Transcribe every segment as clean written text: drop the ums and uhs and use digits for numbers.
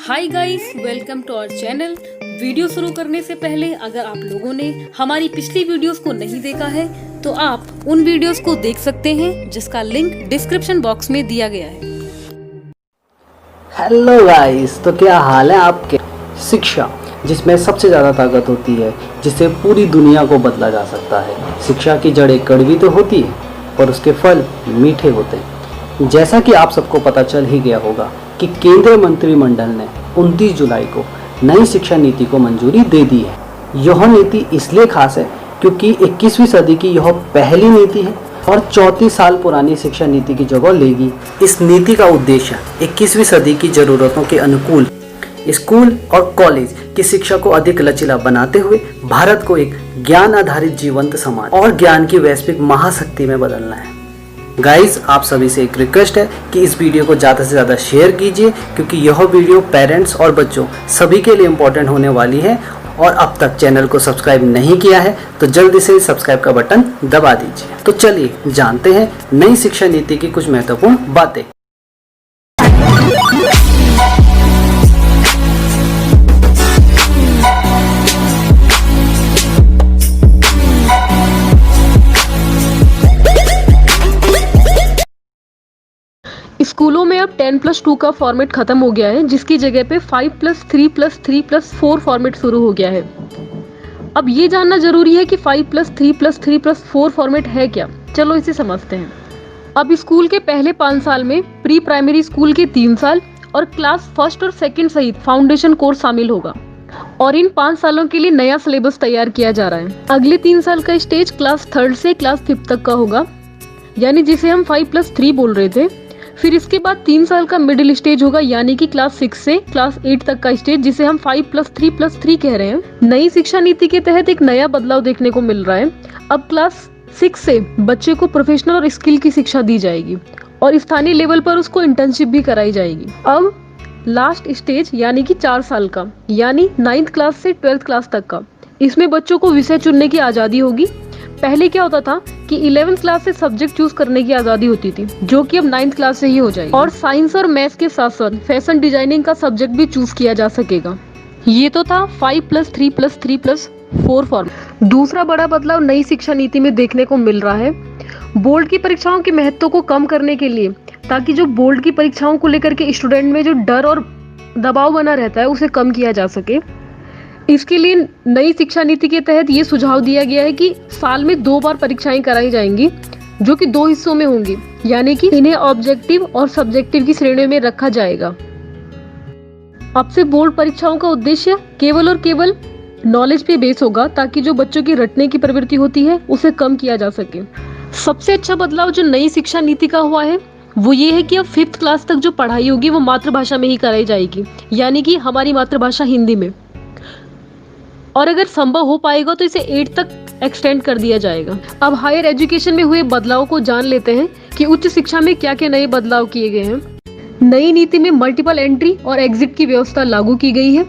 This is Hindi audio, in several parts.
Hi guys, welcome to our channel. Video शुरू करने से पहले अगर आप लोगों ने हमारी पिछली वीडियोस को नहीं देखा है तो आप उन वीडियोस को देख सकते हैं जिसका लिंक डिस्क्रिप्शन बॉक्स में दिया गया है। हेलो गाइस, तो क्या हाल है आपके। शिक्षा जिसमें सबसे ज़्यादा ताकत होती है, जिससे पूरी दुनिया को बदला जा सकता है। शिक्षा की जड़ें कड़वी तो होती है पर उसके फल मीठे होते हैं। जैसा कि आप सबको पता चल ही गया होगा कि केंद्रीय मंत्रिमंडल ने 29 जुलाई को नई शिक्षा नीति को मंजूरी दे दी है। यह नीति इसलिए खास है क्योंकि 21वीं सदी की यह पहली नीति है और 34 साल पुरानी शिक्षा नीति की जगह लेगी। इस नीति का उद्देश्य 21वीं सदी की जरूरतों के अनुकूल स्कूल और कॉलेज की शिक्षा को अधिक लचीला बनाते हुए भारत को एक ज्ञान आधारित जीवंत समाज और ज्ञान की वैश्विक महाशक्ति में बदलना है। गाइज, आप सभी से एक रिक्वेस्ट है कि इस वीडियो को ज़्यादा से ज़्यादा शेयर कीजिए क्योंकि यह वीडियो पेरेंट्स और बच्चों सभी के लिए इम्पोर्टेंट होने वाली है। और अब तक चैनल को सब्सक्राइब नहीं किया है तो जल्दी से सब्सक्राइब का बटन दबा दीजिए। तो चलिए जानते हैं नई शिक्षा नीति की कुछ महत्वपूर्ण बातें। स्कूलों में अब 10+2 का फॉर्मेट खत्म हो गया है, जिसकी जगह पे 5+3+3+4 फॉर्मेट शुरू हो गया है। अब ये जानना जरूरी है कि 5+3+3+4 फॉर्मेट है क्या। चलो इसे समझते हैं। अब स्कूल के पहले 5 साल में प्री प्राइमरी स्कूल के 3 साल और क्लास फर्स्ट और सेकंड सहित फाउंडेशन कोर्स शामिल होगा और इन 5 सालों के लिए नया सिलेबस तैयार किया जा रहा है। अगले 3 साल का स्टेज क्लास 3rd से क्लास 5th तक का होगा, यानी जिसे हम 5+3 बोल रहे थे। फिर इसके बाद 3 साल का मिडिल स्टेज होगा, यानी कि क्लास 6 से क्लास 8 तक का स्टेज, जिसे हम 5+3+3 कह रहे हैं। नई शिक्षा नीति के तहत एक नया बदलाव देखने को मिल रहा है। अब क्लास 6 से बच्चे को प्रोफेशनल और स्किल की शिक्षा दी जाएगी और स्थानीय लेवल पर उसको इंटर्नशिप भी कराई जाएगी। अब लास्ट स्टेज यानी कि 4 साल का, यानी 9th क्लास से 12th क्लास तक का, इसमें बच्चों को विषय चुनने की आज़ादी होगी। पहले क्या होता था कि 11th क्लास से सब्जेक्ट चूज करने की आज़ादी होती थी, जो कि अब 9th क्लास से ही हो जाएगी। और साइंस और मैथ्स के साथ साथ फैशन डिजाइनिंग का सब्जेक्ट भी चूज किया जा सकेगा। ये तो था 5+3+3+4 फॉर्मेट। दूसरा बड़ा बदलाव नई शिक्षा नीति में देखने को मिल रहा है, बोर्ड की परीक्षाओं के महत्व को कम करने के लिए, ताकि जो बोर्ड की परीक्षाओं को लेकर के स्टूडेंट में जो डर और दबाव बना रहता है उसे कम किया जा सके। इसके लिए नई शिक्षा नीति के तहत ये सुझाव दिया गया है कि साल में 2 बार परीक्षाएं कराई जाएंगी, जो कि 2 हिस्सों में होंगी, यानी कि इन्हें ऑब्जेक्टिव और सब्जेक्टिव की श्रेणियों में रखा जाएगा। अब से बोर्ड परीक्षाओं का उद्देश्य केवल और केवल नॉलेज पे बेस होगा, ताकि जो बच्चों की रटने की प्रवृत्ति होती है उसे कम किया जा सके। सबसे अच्छा बदलाव जो नई शिक्षा नीति का हुआ है वो ये है कि अब 5th क्लास तक जो पढ़ाई होगी वो मातृभाषा में ही कराई जाएगी, यानी कि हमारी मातृभाषा हिंदी में। और अगर संभव हो पाएगा तो इसे 8 तक एक्सटेंड कर दिया जाएगा। अब हायर एजुकेशन में हुए बदलाव को जान लेते हैं कि उच्च शिक्षा में क्या क्या नए बदलाव किए गए हैं। नई नीति में मल्टीपल एंट्री और एग्जिट की व्यवस्था लागू की गई है।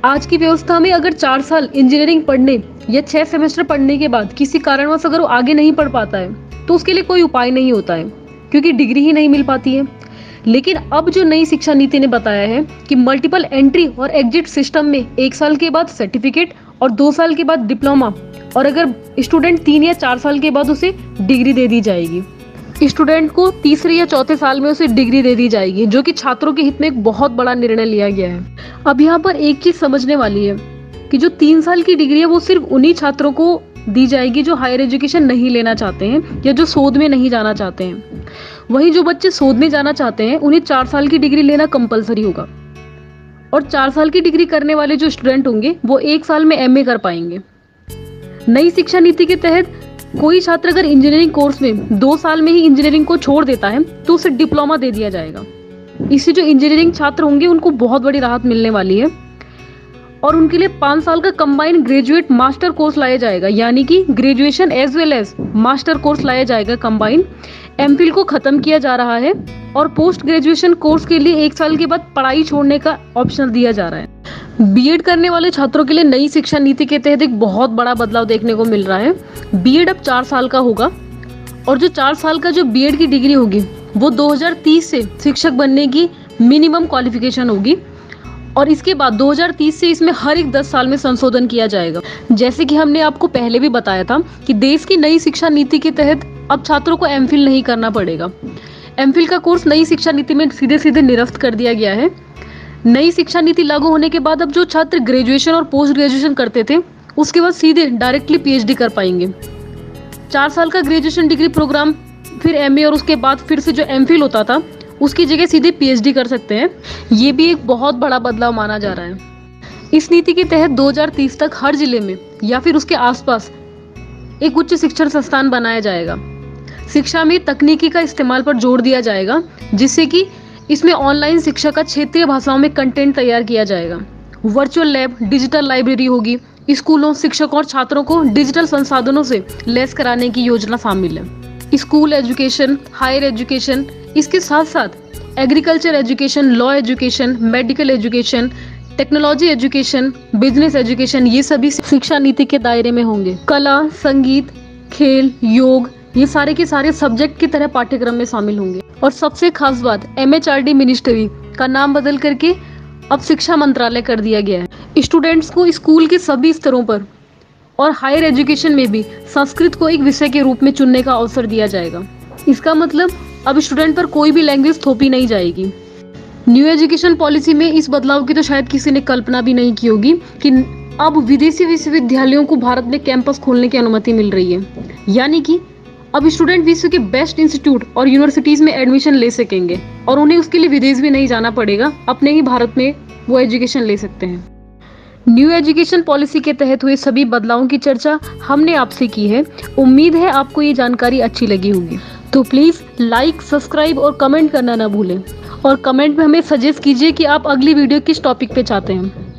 आज की व्यवस्था में अगर 4 साल इंजीनियरिंग पढ़ने या 6 सेमेस्टर पढ़ने के बाद किसी कारणवश अगर वो आगे नहीं पढ़ पाता है तो उसके लिए कोई उपाय नहीं होता है, क्योंकि डिग्री ही नहीं मिल पाती है। लेकिन अब जो नई शिक्षा नीति ने बताया है कि मल्टीपल एंट्री और एग्जिट सिस्टम में 1 साल के बाद सर्टिफिकेट और 2 साल के बाद डिप्लोमा, और अगर स्टूडेंट 3 या 4 साल के बाद उसे डिग्री दे दी जाएगी। स्टूडेंट को तीसरे या चौथे साल में उसे डिग्री दे दी जाएगी, जो कि छात्रों के हित में एक बहुत बड़ा निर्णय लिया गया है। अब यहाँ पर एक चीज समझने वाली है कि जो 3 साल की डिग्री है वो सिर्फ उन्हीं छात्रों को दी जाएगी जो हायर एजुकेशन नहीं लेना चाहते हैं या जो शोध में नहीं जाना चाहते हैं। वहीं जो बच्चे शोध में जाना चाहते हैं उन्हें 4 साल की डिग्री लेना कंपलसरी होगा, और 4 साल की डिग्री करने वाले जो स्टूडेंट होंगे वो 1 साल में एमए कर पाएंगे। नई शिक्षा नीति के तहत कोई छात्र अगर इंजीनियरिंग कोर्स में 2 साल में ही इंजीनियरिंग को छोड़ देता है तो उसे डिप्लोमा दे दिया जाएगा। इससे जो इंजीनियरिंग छात्र होंगे उनको बहुत बड़ी राहत मिलने वाली है, और उनके लिए 5 साल का कंबाइंड ग्रेजुएट मास्टर कोर्स लाया जाएगा, यानी कि graduation as well as master course लाया जाएगा कंबाइंड। एमफिल को खत्म किया जा रहा है और पोस्ट ग्रेजुएशन कोर्स के लिए 1 साल के बाद पढ़ाई छोड़ने का ऑप्शन दिया जा रहा है। बीएड करने वाले छात्रों के लिए नई शिक्षा नीति के तहत एक बहुत बड़ा बदलाव देखने को मिल रहा है। बीएड अब 4 साल का होगा, और जो 4 साल का जो बीएड की डिग्री होगी वो 2030 से शिक्षक बनने की मिनिमम क्वालिफिकेशन होगी। और इसके बाद 2030 से इसमें हर एक 10 साल में संशोधन किया जाएगा। जैसे कि हमने आपको पहले भी बताया था कि देश की नई शिक्षा नीति के तहत अब छात्रों को एमफिल नहीं करना पड़ेगा। एमफिल का कोर्स नई शिक्षा नीति में सीधे सीधे निरस्त कर दिया गया है। नई शिक्षा नीति लागू होने के बाद अब जो छात्र ग्रेजुएशन और पोस्ट ग्रेजुएशन करते थे उसके बाद सीधे डायरेक्टली पीएचडी कर पाएंगे। 4 साल का ग्रेजुएशन डिग्री प्रोग्राम, फिर एमए और उसके बाद फिर से जो एमफिल होता था उसकी जगह सीधे पीएचडी कर सकते हैं। ये भी एक बहुत बड़ा बदलाव माना जा रहा है। इस नीति के तहत 2030 तक हर जिले में या फिर उसके आसपास एक उच्च शिक्षण संस्थान बनाया जाएगा। शिक्षा में तकनीकी का इस्तेमाल पर जोर दिया जाएगा, जिससे कि इसमें ऑनलाइन शिक्षा का क्षेत्रीय भाषाओं में कंटेंट तैयार किया जाएगा। वर्चुअल लैब, डिजिटल लाइब्रेरी होगी। स्कूलों, शिक्षकों और छात्रों को डिजिटल संसाधनों से लैस कराने की योजना शामिल है। स्कूल एजुकेशन, हायर एजुकेशन, इसके साथ साथ agriculture education, law education, medical education, technology education, business education, ये सभी शिक्षा नीति के दायरे में होंगे। कला, संगीत, खेल, योग, ये सारे के सारे सब्जेक्ट की तरह पाठ्यक्रम में शामिल होंगे। और सबसे खास बात, एमएचआरडी मिनिस्ट्री का नाम बदल करके अब शिक्षा मंत्रालय कर दिया गया है। स्टूडेंट्स को स्कूल के सभी स्तरों पर और हायर एजुकेशन में भी संस्कृत को एक विषय के रूप में चुनने का अवसर दिया जाएगा। इसका मतलब अब स्टूडेंट पर कोई भी लैंग्वेज थोपी नहीं जाएगी। न्यू एजुकेशन पॉलिसी में इस बदलाव की तो शायद किसी ने कल्पना भी नहीं की होगी कि अब विदेशी विश्वविद्यालयों को भारत में कैंपस खोलने की अनुमति मिल रही है। यानी कि अब स्टूडेंट विश्व के बेस्ट इंस्टीट्यूट और यूनिवर्सिटीज में एडमिशन ले सकेंगे और उन्हें उसके लिए विदेश भी नहीं जाना पड़ेगा, अपने ही भारत में वो एजुकेशन ले सकते हैं। न्यू एजुकेशन पॉलिसी के तहत हुए सभी बदलावों की चर्चा हमने आपसे की है। उम्मीद है आपको ये जानकारी अच्छी लगी होगी। तो प्लीज लाइक, सब्सक्राइब और कमेंट करना ना भूलें। और कमेंट में हमें सजेस्ट कीजिए कि आप अगली वीडियो किस टॉपिक पे चाहते हैं।